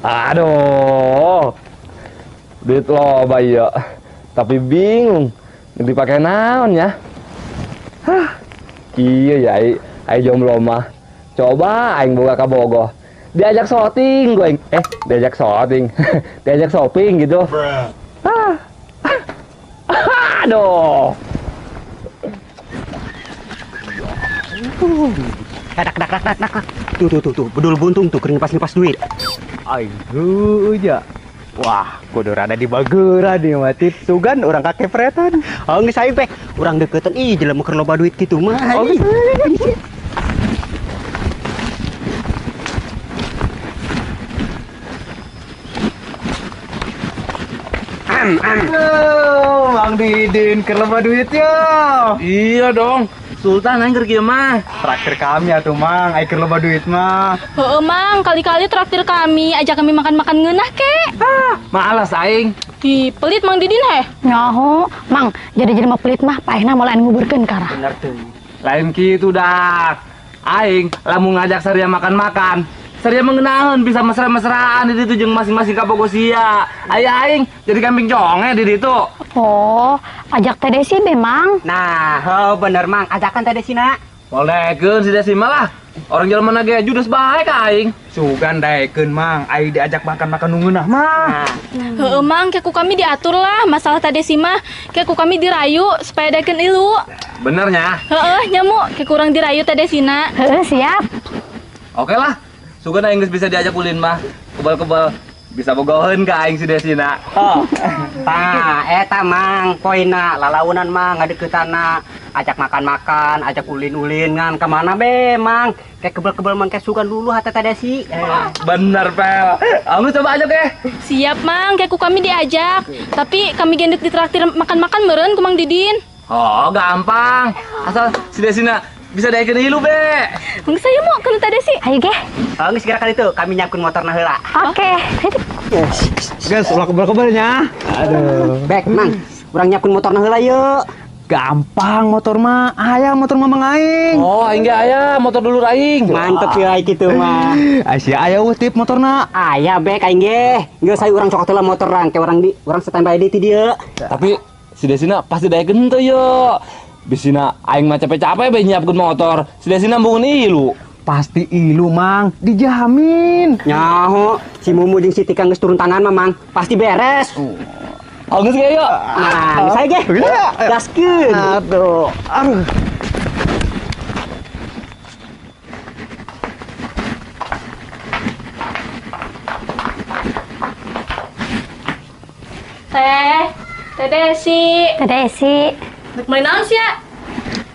Aduh, duit loba ya, tapi bingung dipakai naon ya. Hah, iya ya, ai jomblo mah. Coba aing boga ka Bogoh. Diajak shopping gue, diajak shopping, diajak shopping gitu. Ah, aduh. Dak. Tuh, bedul buntung tuh kering pas duit. Aduh ya. Wah, kudu rada di bagera nih mati sugan orang kakepretan. Oh, geus aing teh, urang deketan ih jelema keur loba duit kitu mah. Oh, Mang Didin keur loba duit ya. Iya dong, Sultan angker kieu mah. Traktir kami atuh Mang, ai keur loba duit mah. Heeh, Mang, kali-kali traktir kami, ajak kami makan-makan ngeunah ke. Malas aing. Di pelit Mang Didin heh. Nyaho, Mang, jadi mah pelit mah paehna mau lain nguburkeun kara. Bener tuh. Lain kitu dah. Aing lamun ngajak saria makan-makan. Saria mengenahan bisa mesra-mesraan di ditu jeung masing-masing ka Bogosia. Aya aing jadi kambing conge di ditu. Oh, ajak Teh Desi be, Mang. Nah, bener Mang, ajakan teh Desina. Molekeun si Desi malah. Orang jalan mana ge judes bae ka aing. Sugan daekeun Mang, ai diajak makan-makan nungeunah mah. Heeh, Mang, keku kami diatur lah masalah tadi sih mah. Keku kami dirayu supaya dakeun ilu. Benernya. Heeh, nyamuk keku urang dirayu teh Desina. Heeh, siap. Oke lah. Sugan aing geus bisa diajak ulin mah. Kebal-kebal bisa bogoheun ka aing si Desina. Oh. Tah, eta Mang, poina lalaunan mah ngadeukeutana. Ajak makan-makan, ajak ulin-ulin ngan kemana be Mang? Kayak kebel-kebel Mang kayak sugan dulu hata teh Desi. Bener, Pel. Kamu coba aja ke. Siap, Mang, keku kami diajak. Tapi kami gendek ditraktir makan-makan meureun ku Mang Didin. Oh, gampang. Asal si Desina bisa daekeun ilu be. Mang saya mau ke teh Desi. Ayo ge. Oh, geus segera kali itu kami nyiapkeun motorna heula. Oke. Guys, ulah kebel-kebelnya. Aduh. Bek, Mang, urang nyiapkeun motorna heula yeuh. Gampang motor mah, aya motor mah Mang aing. Oh, aing ge aya motor dulu aing. Mantep ya kitu mah. Asia aya utip motorna. Aya bek aing ge. Geus saya urang cokot heula motor rang ke urang standby di dieu. Tapi si Desina pasti daekeun teu yo. Bisina aing mah capek-capek be nyiapkeun motor. Si Desina mbuun ilu. Pasti ilu Mang, dijamin. Nyaho, si Mumu jeung si Tika geus turun tangan mah Mang. Pasti beres. Oh, geus ge yo. Nah, geus saya ge. Gaskeun. Aduh. Teh Desi. Teh Desi. Dek main naon sih ya?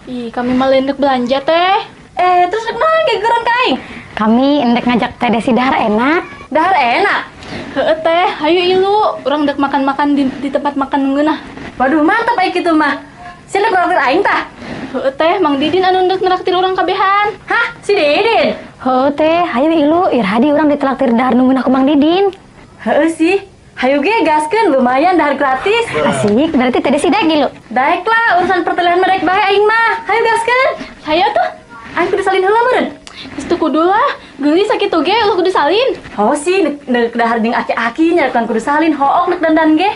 Ih, kami malah dek belanja teh. Terus dek naon ge geureun ka aing? Kami endek ngajak Teh Desi dahar enak. Dahar enak. Heeh teh, hayu ilu, urang dek makan-makan di tempat makan ngeunah. Waduh, mantap aya kitu mah. Sina ngeraktir aing tah? Heeh teh, Mang Didin anu dek ngeraktir urang kabehan. Hah, si Didin? Heuh teh, hayu ilu irhadi urang ditraktir dahar nungguin aku Mang Didin. Heeh sih. Hayu ge gaskeun lumayan dahar gratis. Asik, berarti Teh Desi daek gilu. Daek lah, urusan pertelian merek bae aing mah. Hayu gaskeun. Hayu tuh. Aing kudu salin heula meureun. Geus teu kudu lah. Geuli sakitu ge ulah kudu salin. Oh sih, neuk dahar jeung aki-aki nya kan kudu salin hook neuk dandan ge.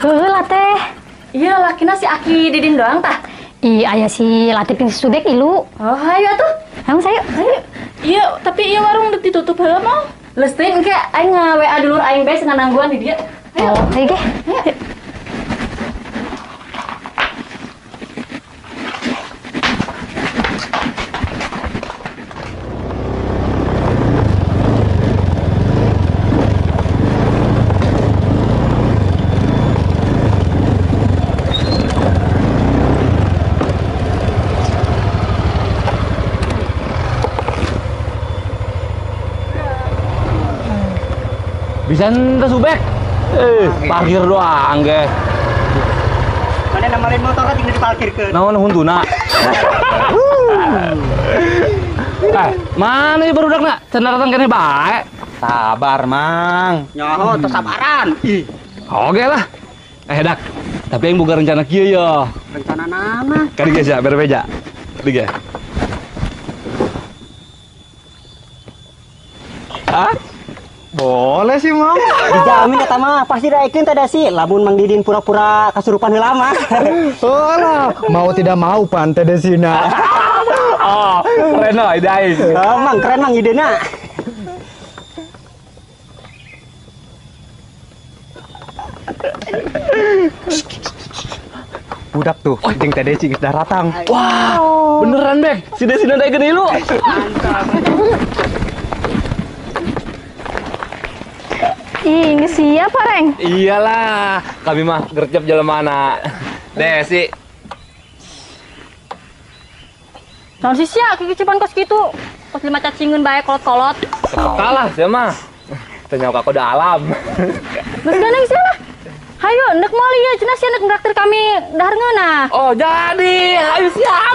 Heuh lah teh. Iya, lakina si Aki Didin doang tah. Ih, aya si Latif jeung si Sudek ilu. Oh, hayu atuh. Langsung sayo. Hayu. Iya, tapi ieu warung deuk ditutup heula mau. Leusteun engke aing nga-WA dulur aing bae cenah nangguan di dieu. Ayo. Oh, ayo ge. Ayo. Bisa ente subek. Parkir doang ge. Mana namanya motor tinggal diparkirkeun. Naon huntuna? Mana ieu barudakna? Cenah datang kene bae. Sabar Mang. Nyaho, teu sabaran. Ih, Oke lah. Dak. Tapi yang boga rencana kieu yo. rencana nama. Kali geus ya, berbeda. Dieu. Boleh sih, Mang. Dijamin eta mah pasti daekeun teh Desi. Lamun Mang Didin pura-pura kasurupan heula mah. Oh lah, mau tidak mau pantai di sini. Oh, keren loh ide aing. Mang keren Mang idena. Budak tuh, jeung Teh Desi geus datang. Wah, beneran Bek. Si Desi nanda gede lu. Ih, nggak siap, Reng. Iyalah, kami mah gercep jalan mana. Desi, Naon sih sia kicipan kos kitu. Kos 5 cacingeun bae kolot-kolot. kalah sih mah. Ternyata kau udah alam. Geus ganeng sia lah. Hayo neuk mali ya cenah sia neuk nraktir kami dahar ngeuna. Oh jadi, ayo siap.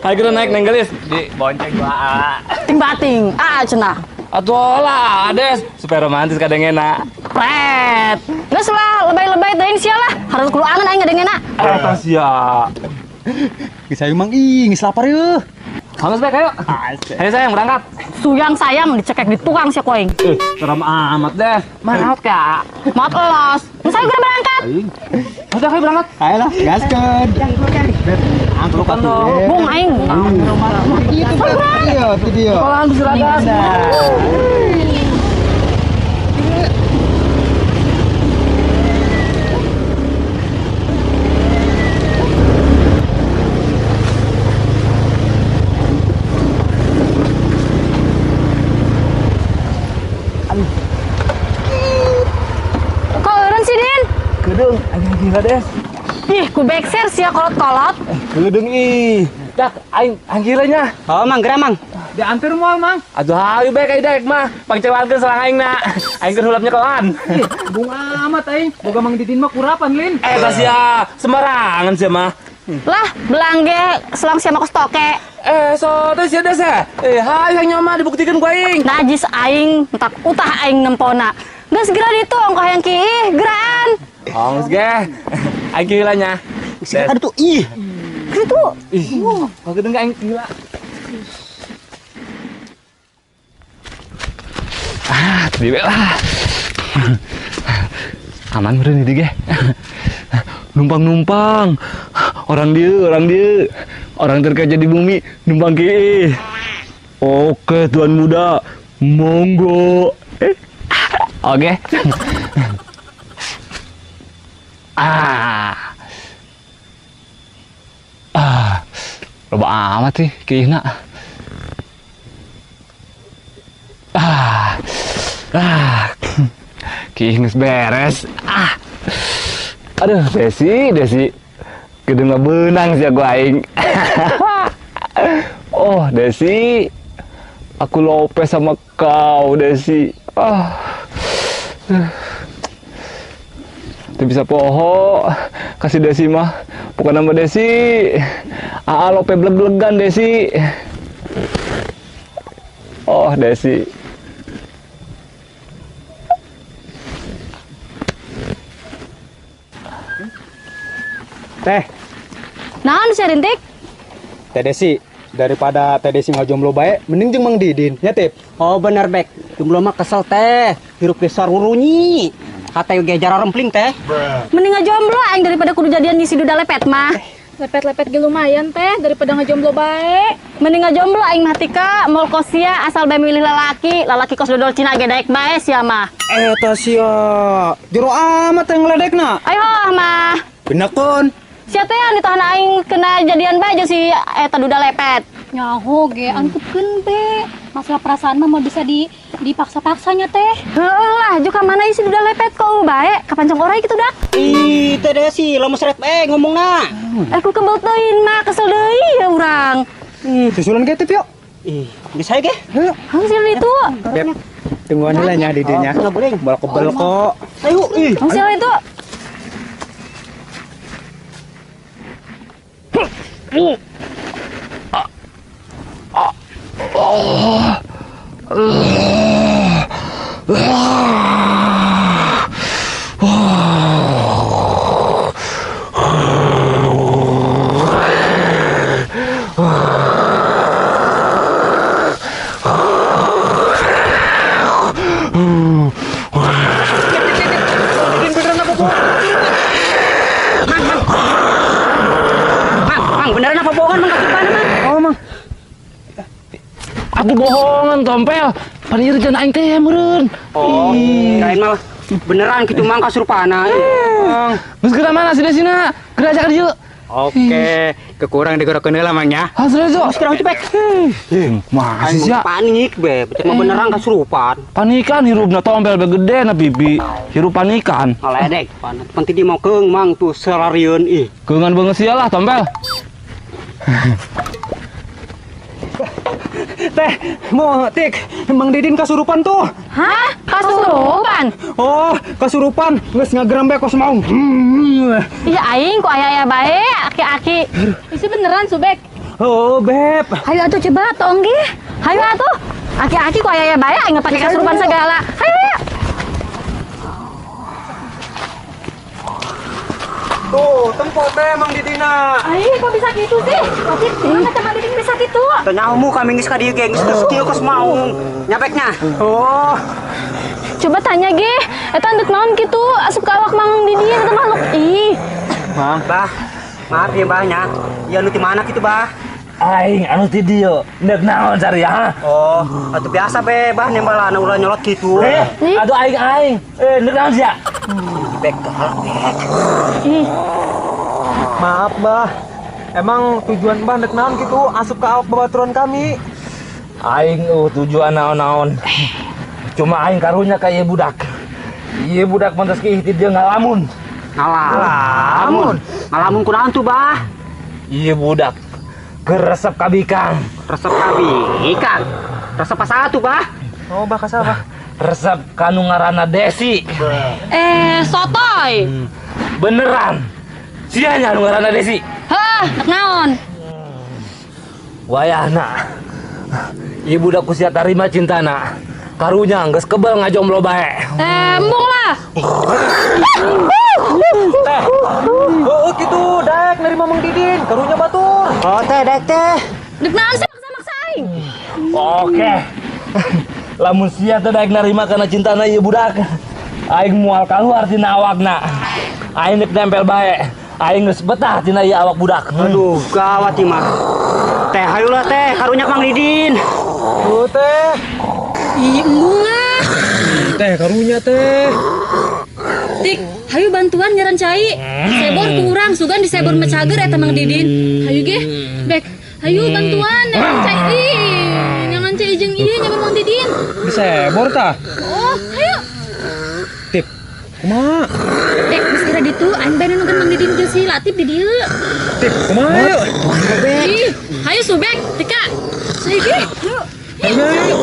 Ayo kita naik neng gelis di bonceng gua. Ting bating. Cenah. Atuh lah, Des, supaya romantis kadang enak. Pret. Geus lah lebay-lebay teuing sia lah. Harus kudu angen aing ngadeng enak. Eta sia. Geus ayo Mang geus lapar yeuh. Hangus Bek, ayo. Ayo sayang berangkat. Suyang sayang dicekek di tukang sia koeng. Serem amat Des. Maaf Kak. Maaf elos. Saya udah berangkat. Udah ayo berangkat. Ayo lah, gaskeun. Angkrukan dong. Bung aing. Itu dia, itu dia. Pelan berseragam. Kok eureun sih, Din? Gedung, ayo gila Des. Ih, ku bekser sia kolot-kolot. Gedung ih. Dak, aing gilanya. Oh Mang gerah Mang. Diantar moal, Mang. Aduh, ayo Bek ayo dek mah. Pangcewakeun sareng aing na. Aing keur hulapnya koan. Bunga amat aing. Boga Mang Didin mah kurapan, Lin. Eta sia, sembarangan sia mah. Lah, belangge selang sia mah kos toke. So teh sia Des ya. Hayu yang mah dibuktikeun ku aing. Najis aing, entak utah aing nempona. Geus geura ditu ongkoh hayang kiih, geraan. Hongus ge. Aing gilanya. Siapa tuh? Ih. Kitu. Ih, kok gedung aing gila. Tadi lah. Aman meureun di ge. Numpang-numpang. Orang dia. Orang terkerja di bumi numpang ki. Oke, tuan muda. Monggo. Oke. Loba amat sih kayaknya. Kayaknya beres. Aduh, Desi. Gedung benang sih aku aing. Oh, Desi. Aku lope sama kau, Desi. Itu bisa poho. Kasih Desi mah. Bukan nama Desi. Lope beleg-belegan Desi. Oh, Desi. Teh, Naon sia rintik? Teh Desi. Daripada Teh Desi ngajomblo bae, mending jeung Mang Didin. Ya, Tip. Oh bener Bek. Jomblo mah kesel teh. Hirup ge sarurunyi. Hate ge jara rempling teh. Mending ngajomblo aing daripada kudu jadian di siduda lepet mah. Lepet-lepet ge lumayan teh daripada ngajomblo bae. Mending ngajomblo aing mah tika moal kosia asal bae milih lalaki kos dodol Cina ge daek bae sia mah. Eta sia. Jero amat yang ngeledekna. Ayo mah. Benekeun. Sia teh yang ditahan aing kena jadian bae jeung si eta duda lepet. Nyaho ge angkutkeun be. Masalah perasaan mah bisa dipaksa-paksanya teh. Heeh lah, juga mana isi duda lepet kau bae. Kapan cong orang gitu dak? Ih, teh Desi, lo mesret ngomongna. Aku kembal teuin mah kesel deui ya urang. Susulan ge Tip yuk. Ih, bisa ge. Hasil itu. Beb, tungguan heula nya di dinya. Oh, boleh. Bal kok. Ayo, ih. Hasil itu. apa bohongan mang kasurupan mang? Oh, Mang. Aku bohongan tompel. Panir jangan aing teh meureun. Oh, kirain mah beneran gitu mang kasurupana. Geus geura mana sina-sina? Geura aja ka dieu. Oke, kekurang digorok lah Mangnya. Hasil itu. Sekarang tuh bek. Masih Aing sih ya. panik be, cuma beneran kasurupan. Panikan hirupna tompel be gede na bibi. Hirup panikan. Aledek, penting dia mau keung mang tuh serarieun ih. Keungan beungeus sia lah tompel. Teh, mau tik, Mang Didin kasurupan tuh. Hah? Kasurupan? Oh, kasurupan, geus ngageram bae kos mau. Iya aing ku aya bae aki-aki. Isi beneran Subek. Oh, Beb. Hayu atuh coba tong ge. Hayu atuh. Aki-aki ku aya bae aing ngepake kasurupan segala. Hayu. Tuh, tempat teh Mang Didina. Aing kok bisa gitu sih? Oke, mana teman Didin bisa gitu? Tanyamu kami geus ka dieu ge, geus kieu kos mau. Nyapeknya. Oh, Coba tanya ge, eta endek naon kitu asup ka awak Mang Didin eta makhluk. Ih. Mang. Bah, maaf ya Bahnya. Ya nu di mana gitu Bah? Aing anu ti dieu. Neuk naon cari ya? Oh, atuh biasa be Bah nembalana ulah nyolot gitu. Aduh aing. Neuk naon sia? Bek galak bek. Ih. Maaf, Bah. Emang tujuan Mbah nek naon gitu asup ke awak babaturan kami. Aing tujuan naon-naon. Cuma aing karunya ka ieu budak. Ieu budak pantes ki dia ngalamun. Ngalamun. Ngalamun kunaon tuh Bah? Ieu budak keresep ka bikang. Resep kabi ikan. Resep apa satu Bah? Oh, Bah kasapa? Resep kanu ngaranna Desi. Sotoy. Beneran. Sianya anu ngaranna Desi. Hah, naon? Wayahna. Ieu budak ku sia tarima cintana. Karunya geus kebal ngajomblo bae. Embung lah. Teh. Oh, gitu, daek nerima Mang Didin, karunya batur. Oh teh dek teh. Dek naon sih maksa-maksa aing? Oke. Lamun sia teh daek narima kana cintana ieu budak. Aing moal kaluar tina awakna. Aing nek nempel bae. Aing geus betah tina ieu awak budak. Aduh, gawat ieu mah. Teh hayulah teh, karunya Mang Didin. Oh, teh. Ih, embung lah. Teh, karunya teh. Tik, hayu bantuan nyaran cai. Sebor kurang, sugan disebor mecager eta Mang Didin. Hayu ge, bek. Hayu bantuan nyaran cai. Ih, nyaran cai jeung ieu nyaman Mang Didin. Disebor tah. Oh, hayu. Tip. Kumaha? Dek, geus kira ditu aing bae nungguin Mang Didin jeung si Latif di dieu. Tip, kumaha yuk? Ih, hayu subek, Tika. Hayu ge. Hayu. Hayu.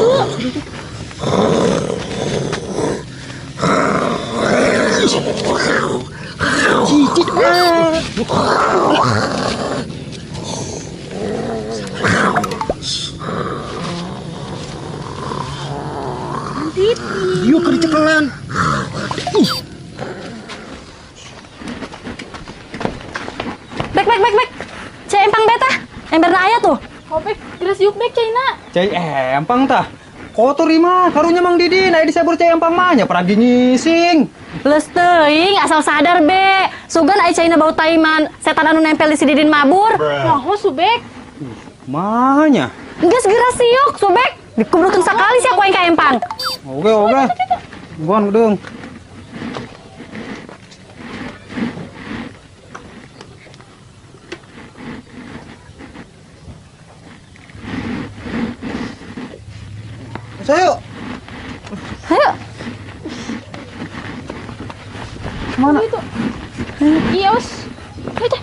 Yuk kerja kelan. Bek. Cai empang beta. Emberna aya tuh. Oh Bek, geus yuk Bek Cina. Cai empang tah. Kotor imah, karunya Mang Didin, aya disebor cai empang mah nya peragi ngising. Leus teuing asal sadar be. Sugan aya caina bau taiman, setan anu nempel di si Didin mabur. Nyaho Subek. Mahanya. Geus geura siuk, Subek. Dikubrukeun sakali sia ku aing ka empang. Oke. Gon gedung. Sayo. Hayu. Mana itu? Kios. Ayo teh.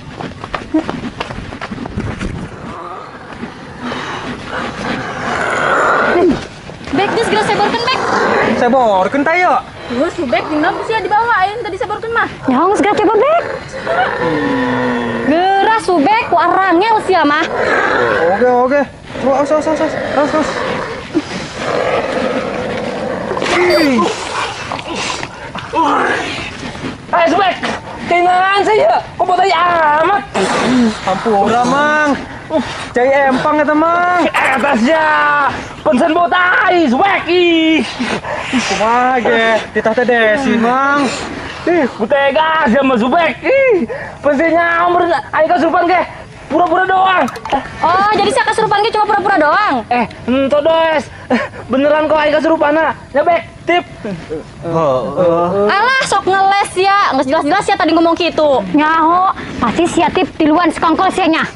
Bek geus geura seborkeun bek. Seborkeun tah yuk. Wah, Subek dina sia di bawah aing tadi sabarkeun mah. Nyaho geus geura coba bek. Geura Subek ku arangel sia mah. Oke. Terus. Hai Subek. Keingan saya. Kok botai amat. Hampura Mang. Cai empang eta Mang. Atasnya pensen botai Subek. Ih. Kumaha ge? Titah teh Desi Mang. Ih, kutega sama Subek. Ih, pensennya umur aing kasurupan ge. pura-pura doang. Oh, jadi saya kesurupan ge cuma pura-pura doang. Ento dos. Beneran kok aing kesurupana. Nyabek, tip. Alah, sok ngeles ya. Nggak jelas-jelas ya tadi ngomong gitu. Nyaho, pasti siatip tiluan sekongkol nya.